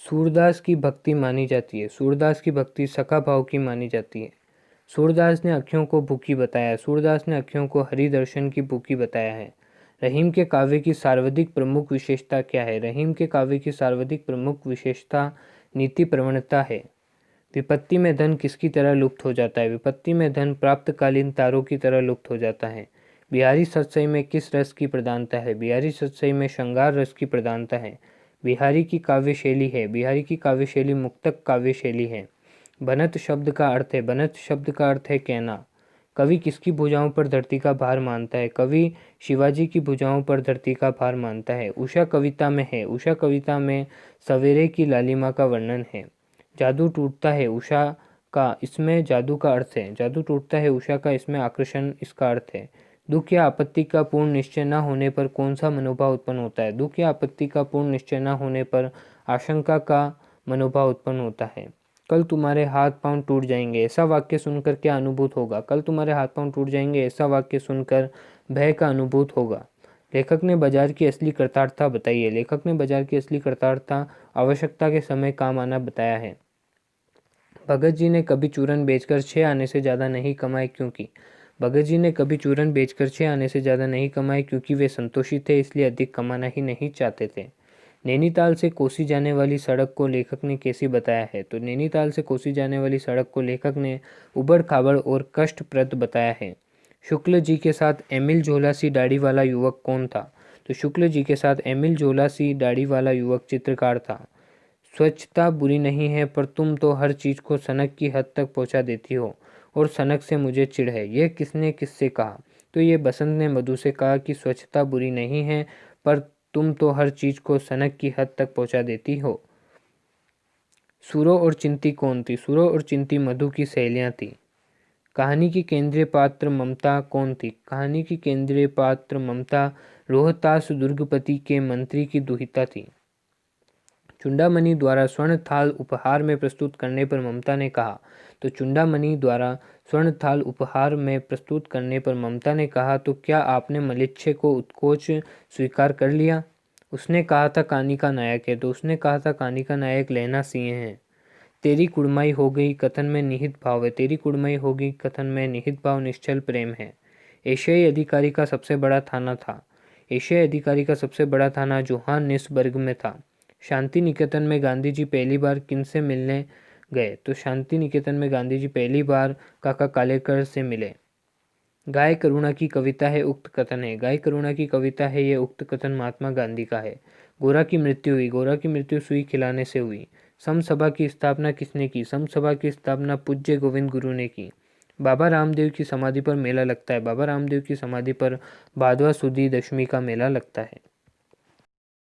सूरदास की भक्ति मानी जाती है। सूरदास की भक्ति सखा भाव की मानी जाती है। सूरदास ने अखियों को भूखी बताया। सूरदास ने अखियों को हरि दर्शन की भूखी बताया है। रहीम के काव्य की सर्वाधिक प्रमुख विशेषता क्या है? रहीम के काव्य की सर्वाधिक प्रमुख विशेषता नीति प्रवणता है। विपत्ति में धन किसकी तरह लुप्त हो जाता है? विपत्ति में धन प्राप्तकालीन तारों की तरह लुप्त हो जाता है। बिहारी सतसई में किस रस की प्रधानता है? बिहारी सतसई में श्रृंगार रस की प्रधानता है। बिहारी की काव्य शैली है। बिहारी की काव्य शैली मुक्तक काव्य शैली है। बनत शब्द का अर्थ है। बनत शब्द का अर्थ है कहना। कवि किसकी भुजाओं पर धरती का भार मानता है? कवि शिवाजी की भुजाओं पर धरती का भार मानता है। उषा कविता में है। उषा कविता में सवेरे की लालिमा का वर्णन है। जादू टूटता है उषा का, इसमें जादू का अर्थ है। जादू टूटता है उषा का, इसमें आकर्षण इसका अर्थ है। दुख या आपत्ति का पूर्ण निश्चय न होने पर कौन सा मनोभाव उत्पन्न होता है? दुख या आपत्ति का पूर्ण निश्चय न होने पर आशंका का मनोभाव उत्पन्न होता है। कल तुम्हारे हाथ पांव टूट जाएंगे, ऐसा वाक्य सुनकर क्या अनुभूत होगा? कल तुम्हारे हाथ पांव टूट जाएंगे, ऐसा वाक्य सुनकर भय का अनुभूत होगा। लेखक ने बाजार की असली कृतार्थता बताई है। लेखक ने बाजार की असली कृतार्थता आवश्यकता के समय काम आना बताया है। भगत जी ने कभी चूरन बेचकर 6 आने से ज़्यादा नहीं कमाए, क्योंकि भगत जी ने कभी चूरन बेचकर 6 आने से ज़्यादा नहीं कमाए, क्योंकि वे संतोषी थे, इसलिए अधिक कमाना ही नहीं चाहते थे। नैनीताल से कोसी जाने वाली सड़क को लेखक ने कैसी बताया है? तो नैनीताल से कोसी जाने वाली सड़क को लेखक ने उबड़ खाबड़ और कष्टप्रद बताया है। शुक्ल जी के साथ एमिल झोला सी दाढ़ी वाला युवक कौन था? तो शुक्ल जी के साथ एमिल झोला सी दाढ़ी वाला युवक चित्रकार था। स्वच्छता बुरी नहीं है, पर तुम तो हर चीज़ को सनक की हद तक पहुंचा देती हो और सनक से मुझे चिढ़ है। यह किसने किससे कहा? तो ये बसंत ने मधु से कहा कि स्वच्छता बुरी नहीं है, पर तुम तो हर चीज़ को सनक की हद तक पहुंचा देती हो। सूरो और चिंती कौन थी? सूरो और चिंती मधु की सहेलियां थी। कहानी की केंद्रीय पात्र ममता कौन थी? कहानी की केंद्रीय पात्र ममता रोहतास दुर्गपति के मंत्री की दुहिता थी। चुंडामणि द्वारा स्वर्ण थाल उपहार में प्रस्तुत करने पर ममता ने कहा, तो चुंडामणि द्वारा स्वर्ण थाल उपहार में प्रस्तुत करने पर ममता ने कहा, तो क्या आपने मलिच्छ को उत्कोच स्वीकार कर लिया? उसने कहा था कहानी का नायक है, तो उसने कहा था कहानी का नायक लहना सिंह है। तेरी कुड़माई हो गई कथन में निहित भाव है। तेरी कुड़माई हो गई कथन में निहित भाव निश्चल प्रेम है। एशियाई अधिकारी का सबसे बड़ा थाना था। एशियाई अधिकारी का सबसे बड़ा थाना जोहानिसबर्ग में था। शांति निकेतन में गांधी जी पहली बार किनसे मिलने गए? तो शांति निकेतन में गांधी जी पहली बार काका कालेकर से मिले। गाय करुणा की कविता है उक्त कथन है। गाय करुणा की कविता है, ये उक्त कथन महात्मा गांधी का है। गोरा की मृत्यु हुई। गोरा की मृत्यु सुई खिलाने से हुई। समसभा की स्थापना किसने की? समसभा की स्थापना पूज्य गोविंद गुरु ने की। बाबा रामदेव की समाधि पर मेला लगता है। बाबा रामदेव की समाधि पर भादवा सुदी दशमी का मेला लगता है।